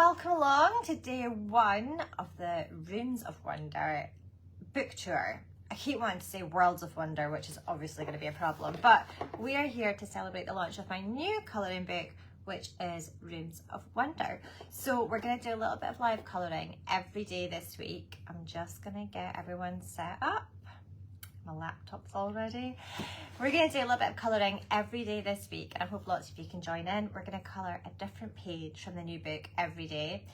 welcome along to day one of the Rooms of Wonder book tour. I keep wanting to say Worlds of Wonder, which is obviously going to be a problem, but we are here to celebrate the launch of my new colouring book, which is Rooms of Wonder. So we're going to do a little bit of live colouring every day this week. I'm just going to get everyone set up. My laptop's all ready. We're going to do a little bit of colouring every day this week, and I hope lots of you can join in. We're going to colour a different page from the new book every day.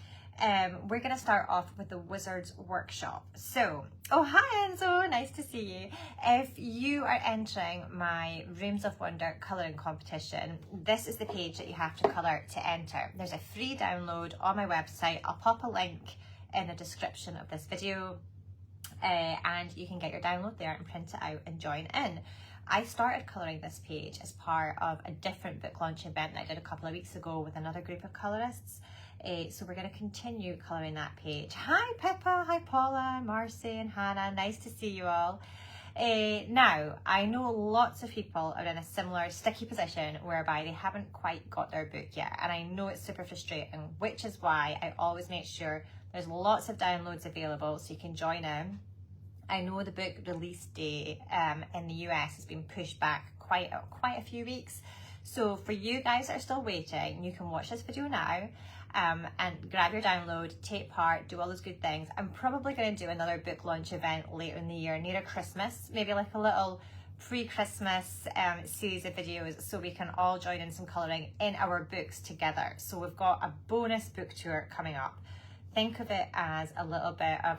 We're going to start off with the Wizard's Workshop. So, oh hi Enzo, nice to see you. If you are entering my Rooms of Wonder colouring competition, this is the page that you have to colour to enter. There's a free download on my website. I'll pop a link in the description of this video. And you can get your download there and print it out and join in. I started colouring this page as part of a different book launch event that I did a couple of weeks ago with another group of colourists. So we're going to continue colouring that page. Hi Pippa, hi Paula, Marcy and Hannah, nice to see you all. Now, I know lots of people are in a similar sticky position whereby they haven't quite got their book yet, and I know it's super frustrating, which is why I always make sure there's lots of downloads available so you can join in. I know the book release date in the US has been pushed back quite a few weeks. So for you guys that are still waiting, you can watch this video now and grab your download, take part, do all those good things. I'm probably going to do another book launch event later in the year, near Christmas, maybe like a little pre-Christmas series of videos so we can all join in some colouring in our books together. So we've got a bonus book tour coming up. Think of it as a little bit of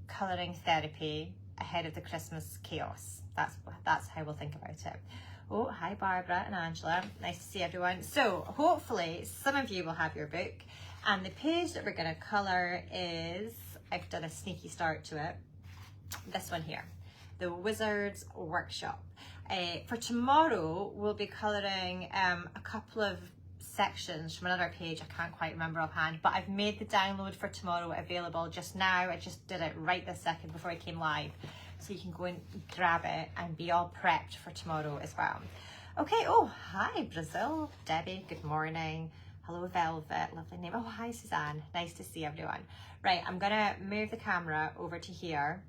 colouring therapy ahead of the Christmas chaos. That's how we'll think about it. Oh, hi Barbara and Angela. Nice to see everyone. So hopefully some of you will have your book, and the page that we're going to colour is, I've done a sneaky start to it, this one here, the Wizard's Workshop. For tomorrow we'll be colouring a couple of sections from another page. I can't quite remember offhand, but I've made the download for tomorrow available just now. I just did it right this second before I came live, so you can go and grab it and be all prepped for tomorrow as well. Okay, oh hi Brazil, Debbie, good morning. Hello Velvet, lovely name. Oh hi Suzanne, nice to see everyone. Right, I'm gonna move the camera over to here.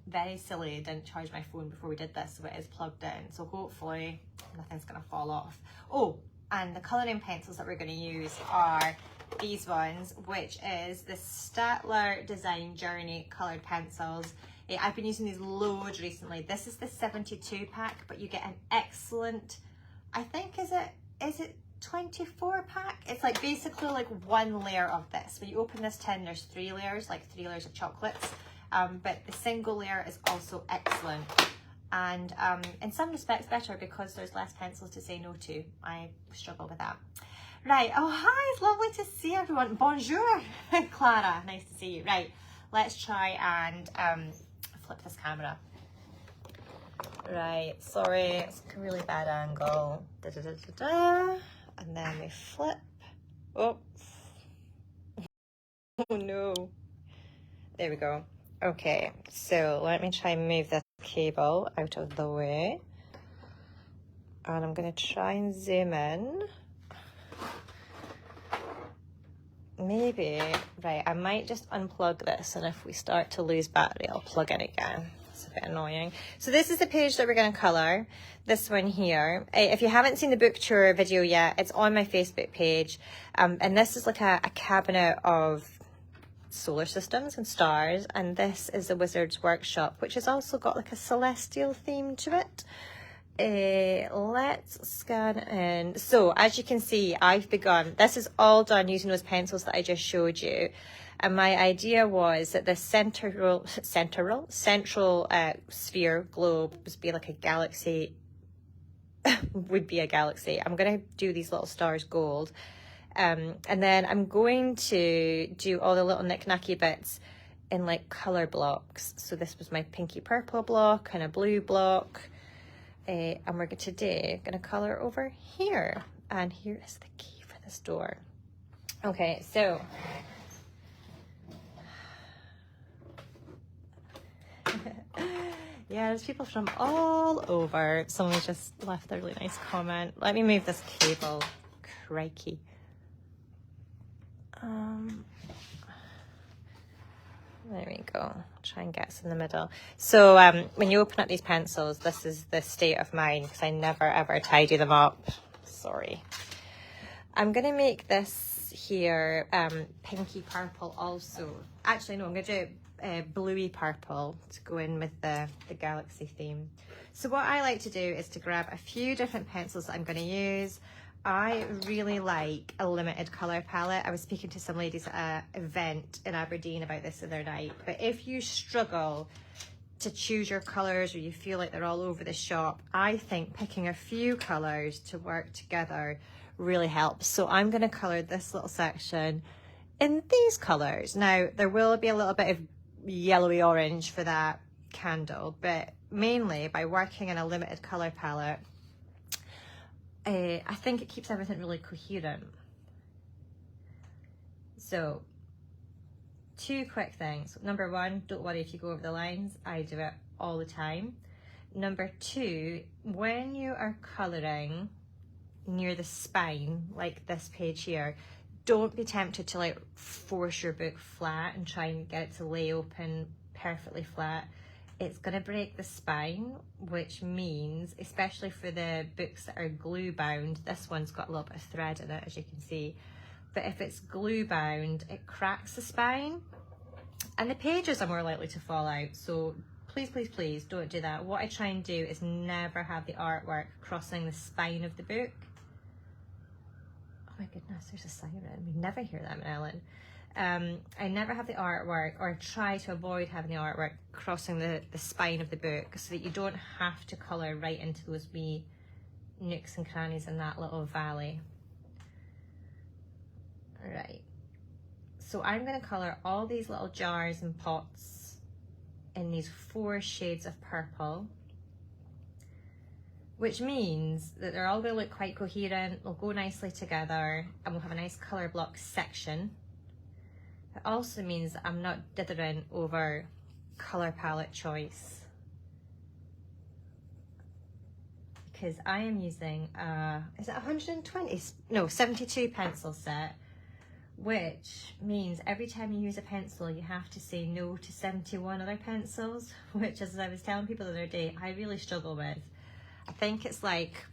Very silly, didn't charge my phone before we did this, so it is plugged in, so hopefully nothing's gonna fall off. Oh, and the colouring pencils that we're going to use are these ones, which is the Statler Design Journey coloured pencils. I've been using these loads recently. This is the 72 pack, but you get an excellent, I think, is it 24 pack? It's like basically like one layer of this. When you open this tin, there's 3 layers, like 3 layers of chocolates. But the single layer is also excellent. And in some respects better because there's less pencils to say no to. I struggle with that. Right, oh hi, it's lovely to see everyone. Bonjour, Clara, nice to see you. Right, let's try and flip this camera. Right, sorry, it's a really bad angle. Da, da, da, da, da. And then we flip. Oh. Oh no. There we go. Okay, so let me try and move this cable out of the way, and I'm going to try and zoom in. Maybe, right, I might just unplug this, and if we start to lose battery, I'll plug in again. It's a bit annoying. So this is the page that we're going to colour, this one here. If you haven't seen the book tour video yet, it's on my Facebook page, and this is like a cabinet of solar systems and stars, and this is the Wizard's Workshop, which has also got like a celestial theme to it. Let's scan in. So as you can see, I've begun, this is all done using those pencils that I just showed you, and my idea was that the central sphere globe would be like a galaxy, would be a galaxy. I'm going to do these little stars gold. And then I'm going to do all the little knick-knacky bits in like colour blocks. So this was my pinky purple block and a blue block. And we're today going to colour over here. And here is the key for this door. Okay, so yeah, there's people from all over. Someone just left a really nice comment. Let me move this cable. Crikey. There we go. Try and get us in the middle. So when you open up these pencils, this is the state of mine because I never ever tidy them up. Sorry. I'm going to make this here pinky purple also. Actually, no, I'm going to do bluey purple to go in with the galaxy theme. So what I like to do is to grab a few different pencils that I'm going to use. I really like a limited colour palette. I was speaking to some ladies at an event in Aberdeen about this the other night. But if you struggle to choose your colours or you feel like they're all over the shop, I think picking a few colours to work together really helps. So I'm going to colour this little section in these colours. Now, there will be a little bit of yellowy orange for that candle, but mainly by working in a limited colour palette, I think it keeps everything really coherent. So, two quick things. Number one, don't worry if you go over the lines. I do it all the time. Number two, when you are colouring near the spine, like this page here, don't be tempted to like force your book flat and try and get it to lay open perfectly flat. It's going to break the spine, which means, especially for the books that are glue bound, this one's got a little bit of thread in it, as you can see. But if it's glue bound, it cracks the spine and the pages are more likely to fall out. So please, please, please don't do that. What I try and do is never have the artwork crossing the spine of the book. Oh my goodness, there's a siren. We never hear that in Ellen. I never have the artwork, or try to avoid having the artwork crossing the spine of the book, so that you don't have to colour right into those wee nooks and crannies in that little valley. Right, so I'm going to colour all these little jars and pots in these 4 shades of purple, which means that they're all going to look quite coherent, they'll go nicely together, and we'll have a nice colour block section. It also means that I'm not dithering over colour palette choice, because I am using is it 120? No, 72 pencil set, which means every time you use a pencil you have to say no to 71 other pencils, which, as I was telling people the other day, I really struggle with. I think it's like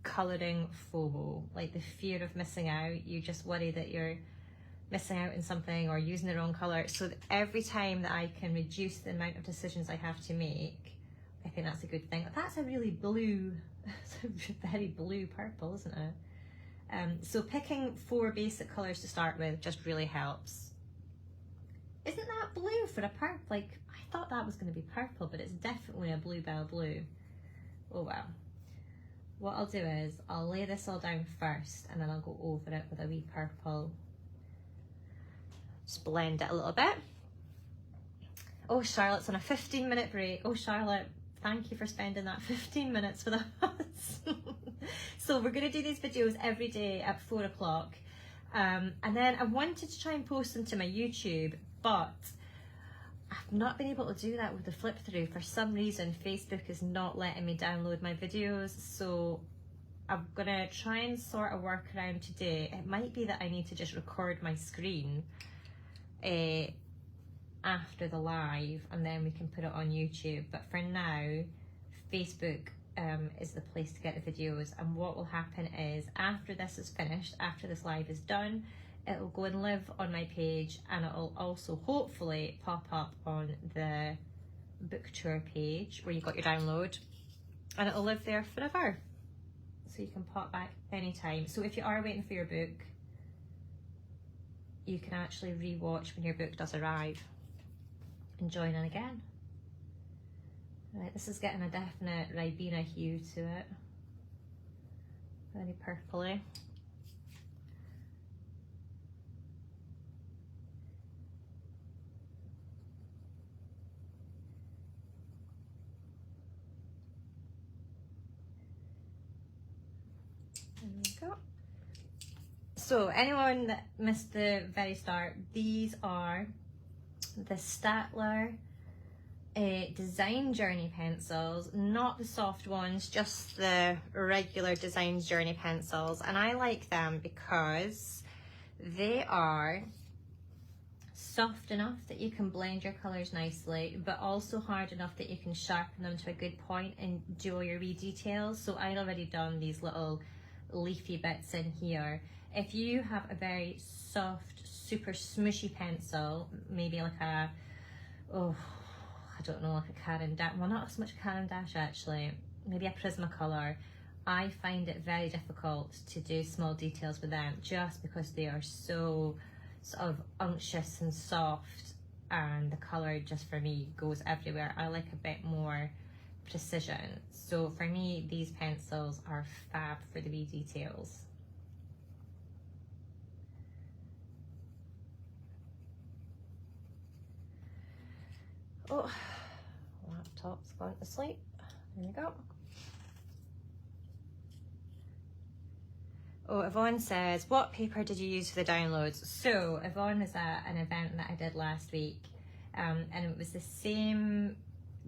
colouring FOMO, like the fear of missing out. You just worry that you're missing out on something or using the wrong colour. So that every time that I can reduce the amount of decisions I have to make, I think that's a good thing. That's a really blue, it's a very blue purple, isn't it? So picking 4 basic colours to start with just really helps. Isn't that blue for a purple? Like, I thought that was going to be purple, but it's definitely a bluebell blue. Oh well. What I'll do is I'll lay this all down first, and then I'll go over it with a wee purple. Just blend it a little bit. Oh, Charlotte's on a 15-minute break. Oh, Charlotte, thank you for spending that 15 minutes with us. So we're going to do these videos every day at 4 o'clock. And then I wanted to try and post them to my YouTube, but I've not been able to do that with the flip through. For some reason, Facebook is not letting me download my videos. So I'm going to try and sort of work around today. It might be that I need to just record my screen after the live, and then we can put it on YouTube. But for now, Facebook is the place to get the videos. And what will happen is, after this is finished, after this live is done, it'll go and live on my page, and it'll also hopefully pop up on the book tour page where you got your download, and it'll live there forever, so you can pop back anytime. So if you are waiting for your book, you can actually re-watch when your book does arrive and join in again. Right, this is getting a definite Ribena hue to it. Very purpley. There we go. So anyone that missed the very start, these are the Staedtler Design Journey pencils, not the soft ones, just the regular Design Journey pencils. And I like them because They are soft enough that you can blend your colours nicely, but also hard enough that you can sharpen them to a good point and do all your wee details. So I'd already done these little leafy bits in here. If you have a very soft, super smooshy pencil, maybe like a, oh, I don't know, like a Caran d'Ache, well not so much Caran d'Ache actually, maybe a Prismacolor, I find it very difficult to do small details with them just because they are so sort of unctuous and soft, and the colour just for me goes everywhere. I like a bit more precision. So for me, these pencils are fab for the wee details. Oh, laptop's gone to sleep. There we go. Oh, Yvonne says, what paper did you use for the downloads? So Yvonne was at an event that I did last week, and it was the same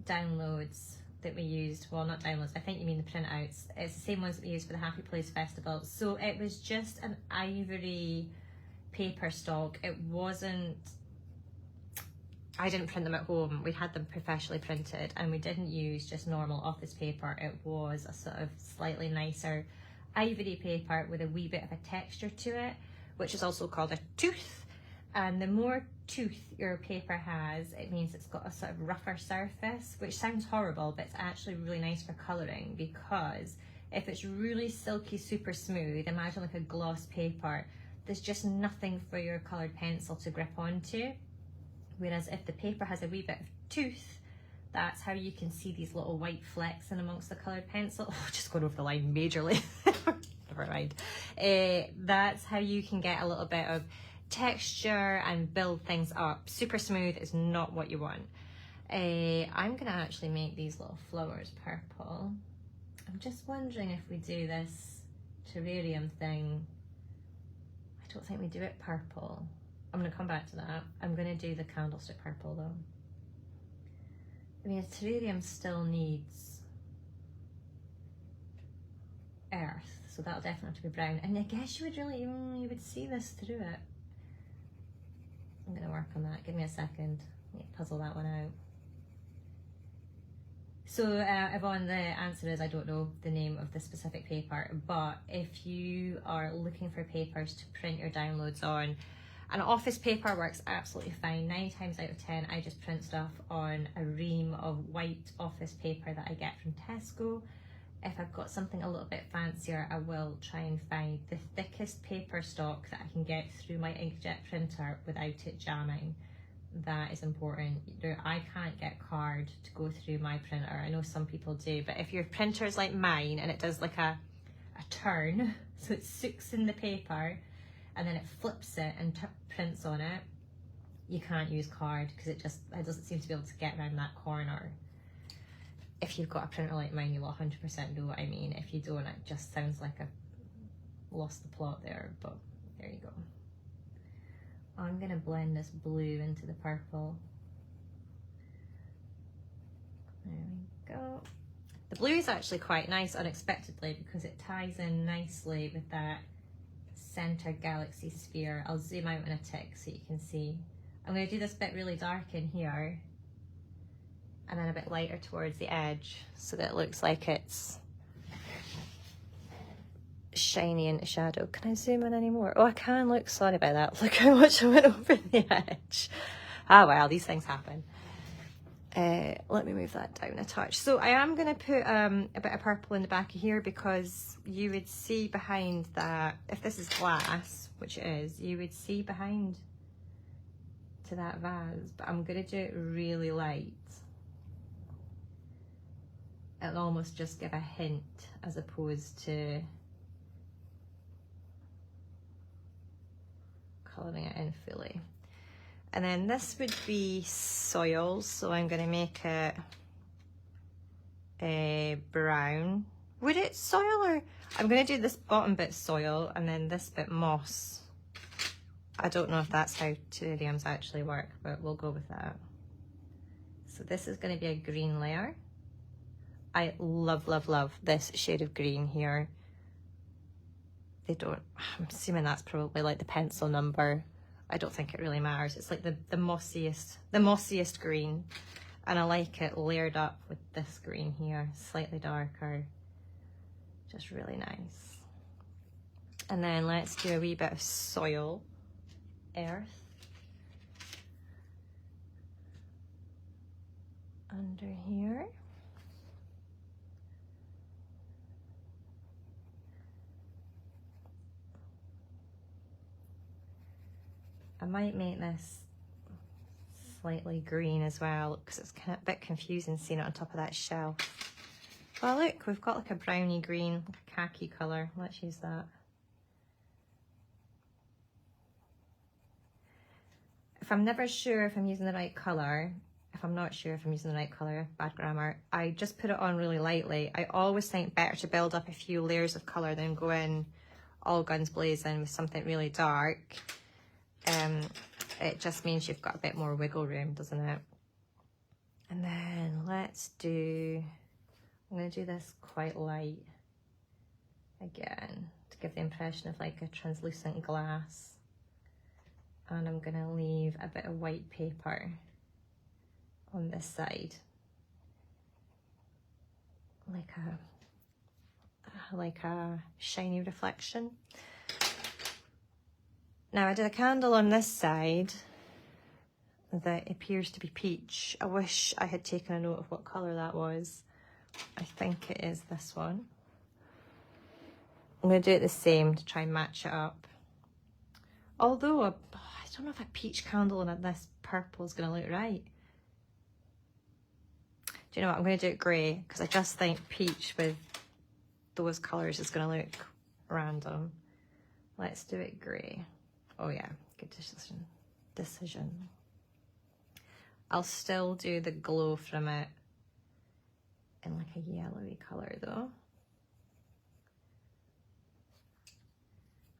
downloads that we used. Well, not downloads, I think you mean the printouts. It's the same ones that we used for the Happy Place Festival. So it was just an ivory paper stock. It wasn't, I didn't print them at home. We had them professionally printed, and we didn't use just normal office paper. It was a sort of slightly nicer ivory paper with a wee bit of a texture to it, which is also called a tooth. And the more tooth your paper has, it means it's got a sort of rougher surface, which sounds horrible, but it's actually really nice for colouring, because if it's really silky, super smooth, imagine like a gloss paper, there's just nothing for your coloured pencil to grip onto. Whereas if the paper has a wee bit of tooth, that's how you can see these little white flecks in amongst the coloured pencil. Oh, just going over the line majorly. Never mind. That's how you can get a little bit of texture and build things up. Super smooth is not what you want. I'm going to actually make these little flowers purple. I'm just wondering if we do this terrarium thing. I don't think we do it purple. I'm going to come back to that. I'm going to do the candlestick purple though. I mean, a terrarium still needs earth, so that'll definitely have to be brown. And I guess you would really, you would see this through it. I'm going to work on that. Give me a second. Let me puzzle that one out. So, Yvonne, the answer is I don't know the name of the specific paper, but if you are looking for papers to print your downloads on, an office paper works absolutely fine. 9 times out of 10, I just print stuff on a ream of white office paper that I get from Tesco. If I've got something a little bit fancier, I will try and find the thickest paper stock that I can get through my inkjet printer without it jamming. That is important. I can't get card to go through my printer. I know some people do, but if your printer is like mine and it does like a turn, so it soaks in the paper, and then it flips it and prints on it, you can't use card because it doesn't seem to be able to get around that corner. If you've got a printer like mine, you'll 100% know what I mean. If you don't, it just sounds like I've lost the plot there, but there you go. I'm gonna blend this blue into the purple. There we go. The blue is actually quite nice unexpectedly because it ties in nicely with that center galaxy sphere. I'll zoom out in a tick so you can see. I'm going to do this bit really dark in here and then a bit lighter towards the edge so that it looks like it's shiny into shadow. Can I zoom in any more? Oh, I can. Look, sorry about that. Look how much I went over the edge. Ah, well, these things happen. Let me move that down a touch. So I am going to put a bit of purple in the back of here because you would see behind that, if this is glass, which it is, you would see behind to that vase, but I'm going to do it really light. It'll almost just give a hint as opposed to colouring it in fully. And then this would be soil, so I'm going to make it a brown. Would it soil, or I'm going to do this bottom bit soil and then this bit moss. I don't know if that's how terrariums actually work, but we'll go with that. So this is going to be a green layer. I love, love, love this shade of green here. they don't, I'm assuming that's probably like the pencil number. I don't think it really matters. It's like the mossiest green. And I like it layered up with this green here, slightly darker. Just really nice. And then let's do a wee bit of soil, earth. Under here. I might make this slightly green as well, because it's kind of a bit confusing seeing it on top of that shell. Oh look, we've got like a browny green, like a khaki colour. Let's use that. If I'm never sure if I'm using the right colour, if I'm not sure if I'm using the right colour, bad grammar, I just put it on really lightly. I always think better to build up a few layers of colour than go in all guns blazing with something really dark. It just means you've got a bit more wiggle room, doesn't it? And then let's do, I'm going to do this quite light again to give the impression of like a translucent glass. And I'm going to leave a bit of white paper on this side, like a shiny reflection. Now I did a candle on this side that appears to be peach. I wish I had taken a note of what colour that was. I think it is this one. I'm going to do it the same to try and match it up. Although, I don't know if a peach candle and this purple is going to look right. Do you know what? I'm going to do it grey, because I just think peach with those colours is going to look random. Let's do it grey. Oh yeah, good decision. I'll still do the glow from it in like a yellowy colour though.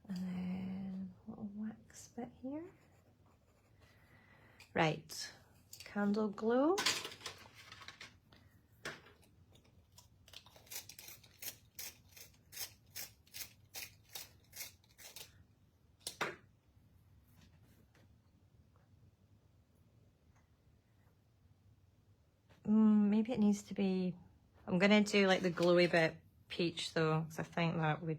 And then a little wax bit here. Right, candle glow. Maybe it needs to be, I'm gonna do like the glowy bit peach though, because I think that would,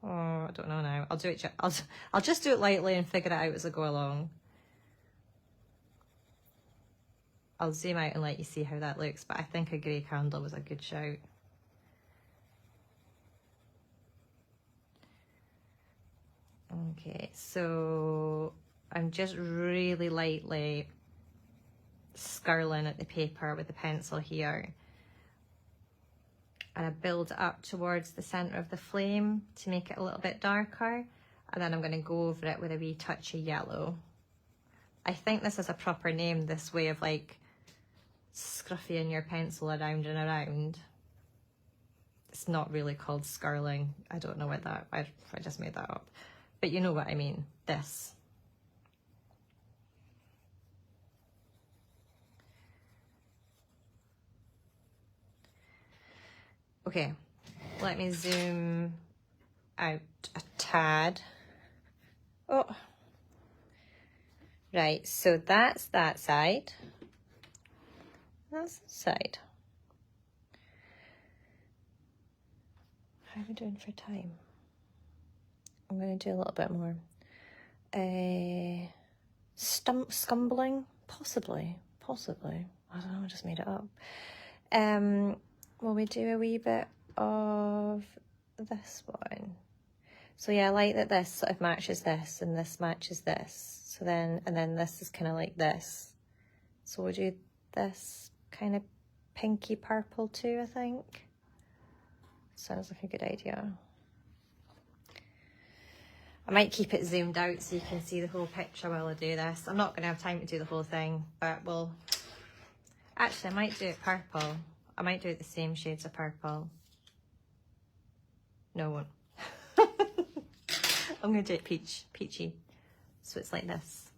oh, I don't know now. I'll do it, I'll just do it lightly and figure it out as I go along. I'll zoom out and let you see how that looks, but I think a grey candle was a good shout. Okay, so I'm just really lightly skirling at the paper with the pencil here, and I build up towards the center of the flame to make it a little bit darker, and then I'm going to go over it with a wee touch of yellow. I think this is a proper name, this way of like scruffing your pencil around and around. It's not really called skirling. I don't know what that, I just made that up, but you know what I mean, this. Okay, let me zoom out a tad. Oh, right, so that's that side. That's the side. How are we doing for time? I'm going to do a little bit more. Scumbling? Possibly. I don't know, I just made it up. Will we do a wee bit of this one? So yeah, I like that this sort of matches this and this matches this. So then, and then this is kind of like this. So we'll do this kind of pinky purple too, I think. Sounds like a good idea. I might keep it zoomed out so you can see the whole picture while I do this. I'm not going to have time to do the whole thing, but we'll... Actually, I might do it purple. I might do it the same shades of purple. No, I won't. I'm going to do it peachy. So it's like this.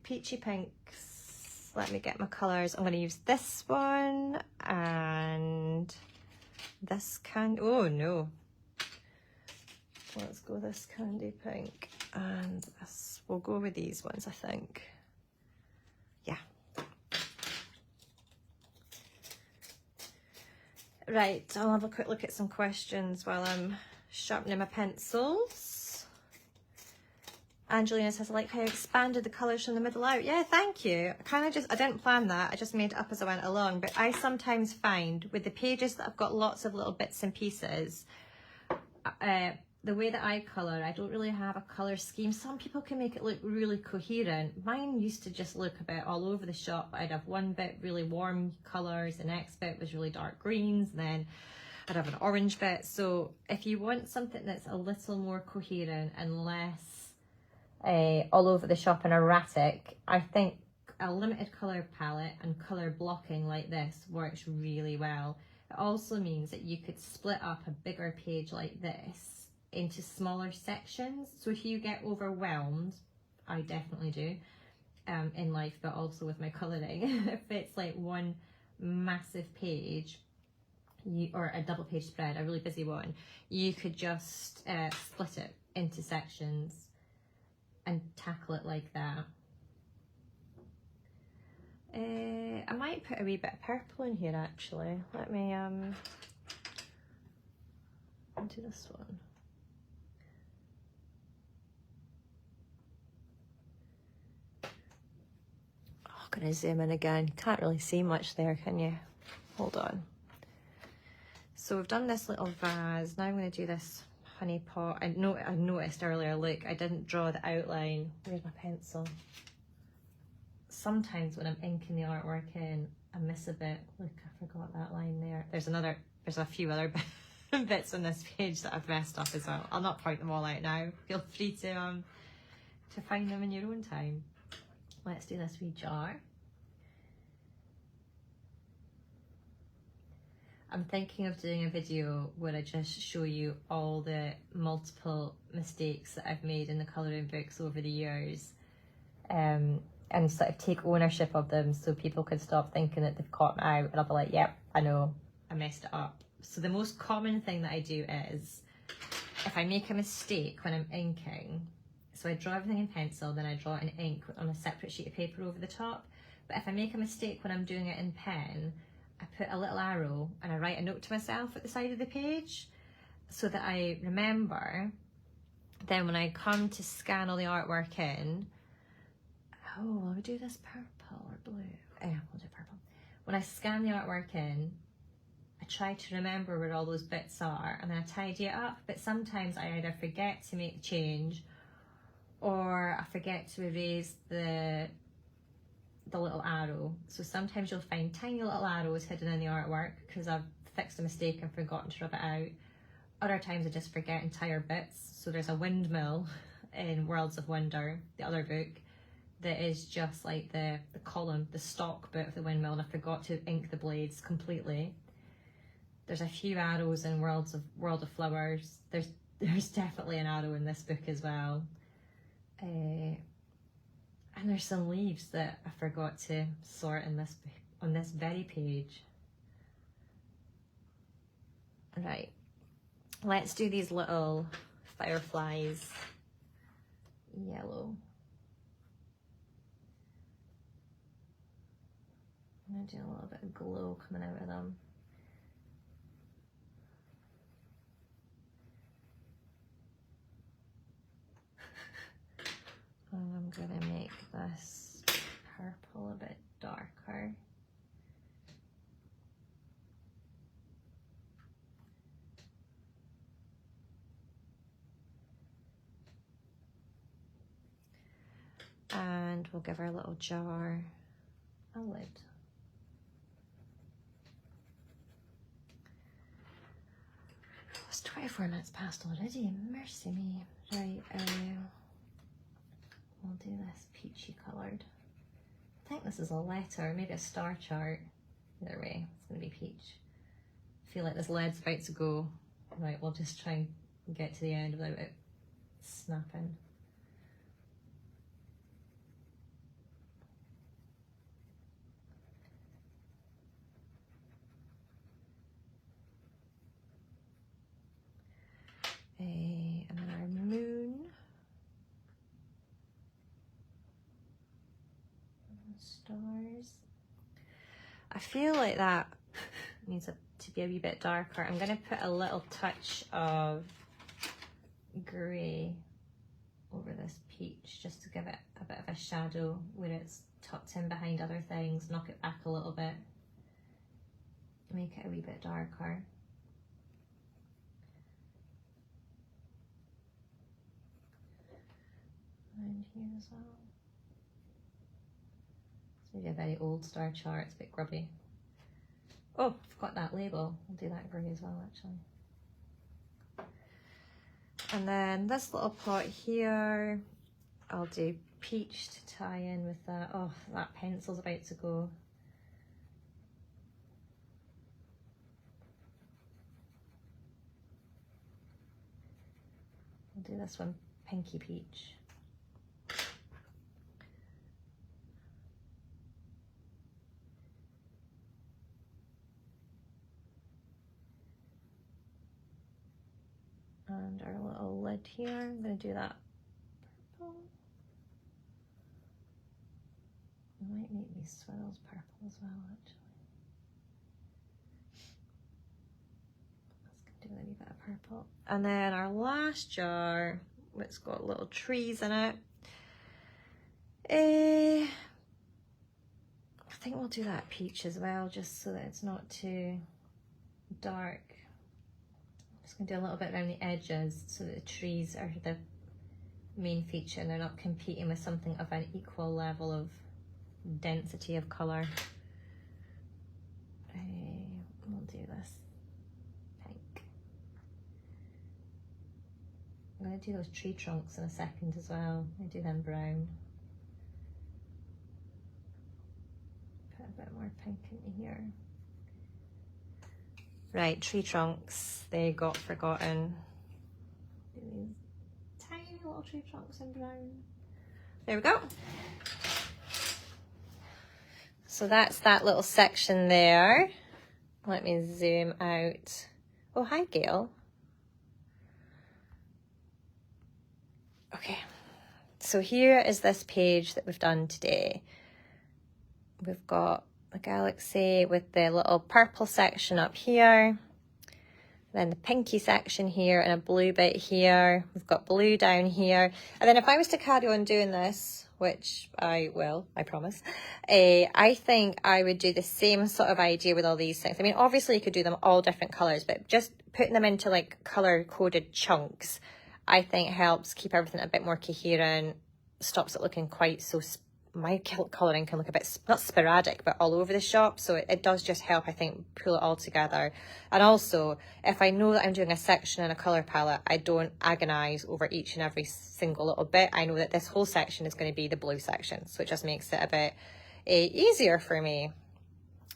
Peachy pinks. Let me get my colours. I'm going to use this one and this can... Oh, no. Let's go this candy pink, and this, we'll go with these ones, I think. Yeah. Right, I'll have a quick look at some questions while I'm sharpening my pencils. Angelina says, I like how you expanded the colours from the middle out. Yeah, thank you. I didn't plan that. I just made it up as I went along. But I sometimes find with the pages that I've got lots of little bits and pieces, the way that I colour, I don't really have a colour scheme. Some people can make it look really coherent. Mine used to just look a bit all over the shop. I'd have one bit really warm colours, the next bit was really dark greens, and then I'd have an orange bit. So if you want something that's a little more coherent and less all over the shop and erratic, I think a limited colour palette and colour blocking like this works really well. It also means that you could split up a bigger page like this into smaller sections. So if you get overwhelmed, I definitely do in life, but also with my colouring, if it's like one massive page, or a double page spread, a really busy one, you could just split it into sections and tackle it like that. I might put a wee bit of purple in here actually. Let me do this one. Oh, I'm gonna zoom in again. Can't really see much there, can you? Hold on. So we've done this little vase. Now I'm gonna do this honey pot. I noticed earlier, look, I didn't draw the outline. Where's my pencil? Sometimes when I'm inking the artwork in, I miss a bit. Look, I forgot that line there. There's a few other bits on this page that I've messed up as well. I'll not point them all out now. Feel free to find them in your own time. Let's do this wee jar. I'm thinking of doing a video where I just show you all the multiple mistakes that I've made in the colouring books over the years, and sort of take ownership of them so people can stop thinking that they've caught me out, and I'll be like, yep, I know, I messed it up. So the most common thing that I do is, if I make a mistake when I'm inking, so I draw everything in pencil, then I draw it in ink on a separate sheet of paper over the top, but if I make a mistake when I'm doing it in pen, I put a little arrow and I write a note to myself at the side of the page so that I remember. Then when I come to scan all the artwork in, oh, will we do this purple or blue? Yeah, we'll do purple. When I scan the artwork in, I try to remember where all those bits are and then I tidy it up, but sometimes I either forget to make the change or I forget to erase the little arrow. So sometimes you'll find tiny little arrows hidden in the artwork because I've fixed a mistake and forgotten to rub it out. Other times I just forget entire bits. So there's a windmill in Worlds of Wonder, the other book, that is just like the column, the stock bit of the windmill, and I forgot to ink the blades completely. There's a few arrows in World of Flowers. There's definitely an arrow in this book as well. And there's some leaves that I forgot to sort on this very page. Right, let's do these little fireflies yellow. I'm gonna do a little bit of glow coming out of them. I'm gonna make this purple a bit darker. And we'll give our little jar a lid. It's 24 minutes past already, mercy me. Right, we'll do this peachy coloured. I think this is a letter, maybe a star chart. Either way, it's going to be peach. I feel like this lead's about to go. Right, we'll just try and get to the end without it snapping. I'm going feel like that needs to be a wee bit darker. I'm going to put a little touch of grey over this peach just to give it a bit of a shadow where it's tucked in behind other things, knock it back a little bit, make it a wee bit darker. And here as well. It's maybe a very old star chart, it's a bit grubby. Oh, I've got that label. I'll do that grey as well, actually. And then this little pot here, I'll do peach to tie in with that. Oh, that pencil's about to go. I'll do this one, pinky peach. And our little lid here, I'm going to do that purple. I might make these swirls purple as well, actually. Let's do a wee bit of purple. And then our last jar, it's got little trees in it. I think we'll do that peach as well, just so that it's not too dark. Just going to do a little bit around the edges so that the trees are the main feature and they're not competing with something of an equal level of density of colour. We'll do this pink. I'm going to do those tree trunks in a second as well. I'll do them brown. Put a bit more pink into here. Right, tree trunks, they got forgotten. These tiny little tree trunks in brown. There we go. So that's that little section there. Let me zoom out. Oh, hi, Gail. Okay, so here is this page that we've done today. We've got a galaxy with the little purple section up here, then the pinky section here and a blue bit here. We've got blue down here. And then if I was to carry on doing this, which I will, I promise, I think I would do the same sort of idea with all these things. I mean, obviously you could do them all different colours, but just putting them into like colour-coded chunks, I think helps keep everything a bit more coherent, stops it looking quite so my colouring can look a bit, not sporadic, but all over the shop. So it does just help, I think, pull it all together. And also, if I know that I'm doing a section in a colour palette, I don't agonise over each and every single little bit. I know that this whole section is going to be the blue section. So it just makes it a bit easier for me.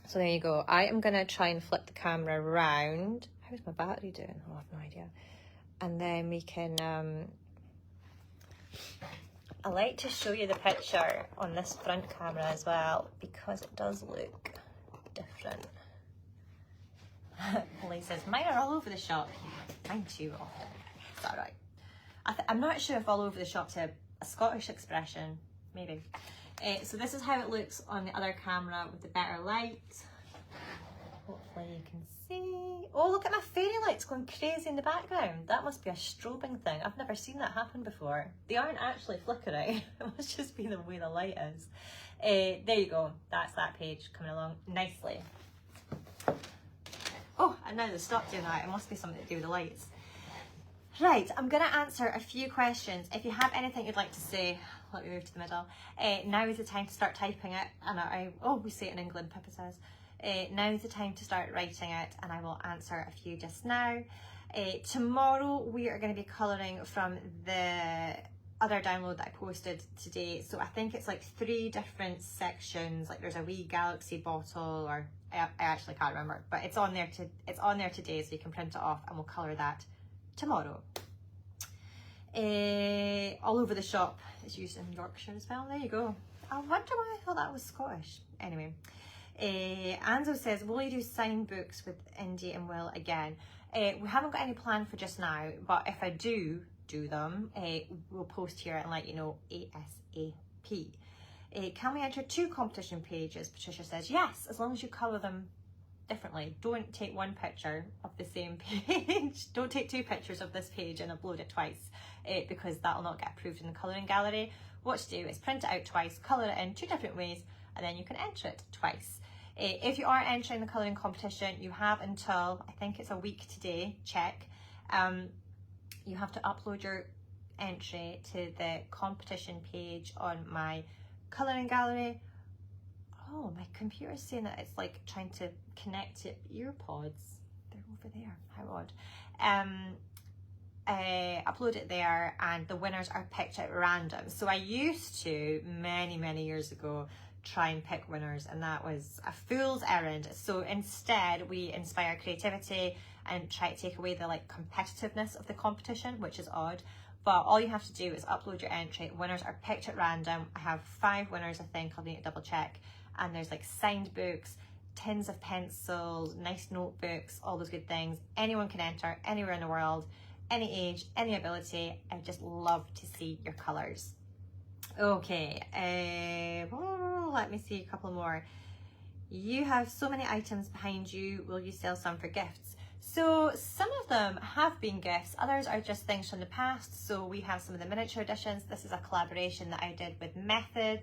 So there you go. I am going to try and flip the camera around. How's my battery doing? Oh, I have no idea. And then we can... I like to show you the picture on this front camera as well because it does look different. Lee says, mine are all over the shop. Mine too often. It's all right. I'm not sure if all over the shop's a Scottish expression, maybe. So this is how it looks on the other camera with the better light. Hopefully you can see. Oh, look at my fairy lights going crazy in the background. That must be a strobing thing. I've never seen that happen before. They aren't actually flickering. It must just be the way the light is. There you go. That's that page coming along nicely. Oh, and now they stopped doing that. It must be something to do with the lights. Right, I'm going to answer a few questions. If you have anything you'd like to say, let me move to the middle. Now is the time to start typing it. And we say it in England, Pippa says. Now is the time to start writing it, and I will answer a few just now. Tomorrow we are going to be colouring from the other download that I posted today. So I think it's like 3 different sections. Like there's a wee galaxy bottle, or I actually can't remember, but it's on there today, so you can print it off, and we'll colour that tomorrow. All over the shop is used in Yorkshire as well. There you go. I wonder why I thought that was Scottish. Anyway. Anzo says, will you do sign books with Indy and Will again? We haven't got any plan for just now, but if I do them, we'll post here and let you know ASAP. Can we enter 2 competition pages? Patricia says yes, as long as you colour them differently. Don't take 1 picture of the same page. Don't take 2 pictures of this page and upload it twice, because that will not get approved in the colouring gallery. What to do is print it out twice, colour it in 2 different ways, and then you can enter it twice. If you are entering the colouring competition, you have until, I think it's a week today, check. You have to upload your entry to the competition page on my colouring gallery. Oh, my computer's saying that it's like trying to connect to earpods. They're over there, how odd. Upload it there, and the winners are picked at random. So I used to, many years ago, try and pick winners, and that was a fool's errand. So instead we inspire creativity and try to take away the like competitiveness of the competition, which is odd. But all you have to do is upload your entry. Winners are picked at random. I have 5 winners, I think. I'll need to double check. And there's like signed books, tins of pencils, nice notebooks, all those good things. Anyone can enter, anywhere in the world, any age, any ability. I just love to see your colours. Okay, let me see a couple more. You have so many items behind you. Will you sell some for gifts? So some of them have been gifts, others are just things from the past. So we have some of the miniature editions. This is a collaboration that I did with Method.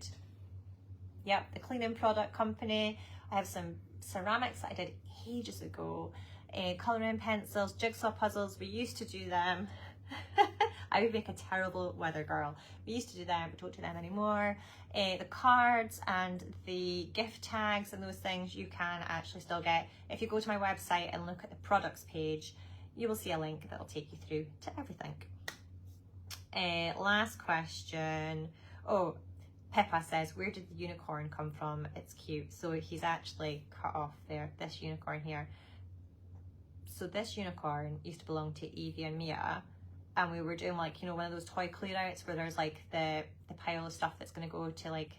Yep, the cleaning product company. I have some ceramics that I did ages ago. Colouring pencils, jigsaw puzzles, we used to do them. I would make a terrible weather girl. We used to do them, but don't do them anymore. The cards and the gift tags and those things you can actually still get. If you go to my website and look at the products page, you will see a link that will take you through to everything. Last question. Oh, Pippa says, where did the unicorn come from? It's cute. So he's actually cut off there, this unicorn here. So this unicorn used to belong to Evie and Mia. And we were doing like, you know, one of those toy clear outs where there's like the pile of stuff that's going to go to like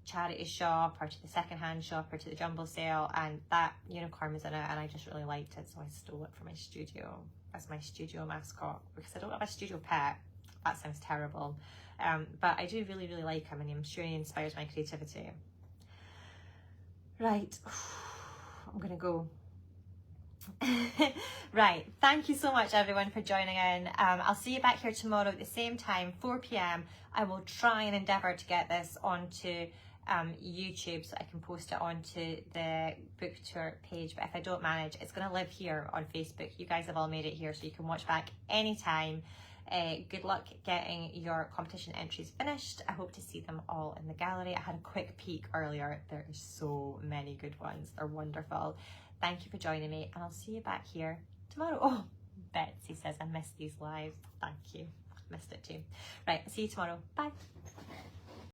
charity shop or to the secondhand shop or to the jumble sale, and that unicorn was in it and I just really liked it, so I stole it from my studio as my studio mascot because I don't have a studio pet. That sounds terrible, but I do really like him and I'm sure he inspires my creativity. Right, I'm gonna go. Right, thank you so much everyone for joining in. I'll see you back here tomorrow at the same time, 4 p.m. I will try and endeavour to get this onto YouTube so I can post it onto the book tour page, but if I don't manage, it's going to live here on Facebook. You guys have all made it here so you can watch back anytime. Good luck getting your competition entries finished. I hope to see them all in the gallery. I had a quick peek earlier. There are so many good ones. They're wonderful. Thank you for joining me, and I'll see you back here tomorrow. Oh, Betsy says I missed these lives. Thank you. Missed it too. Right, I'll see you tomorrow. Bye.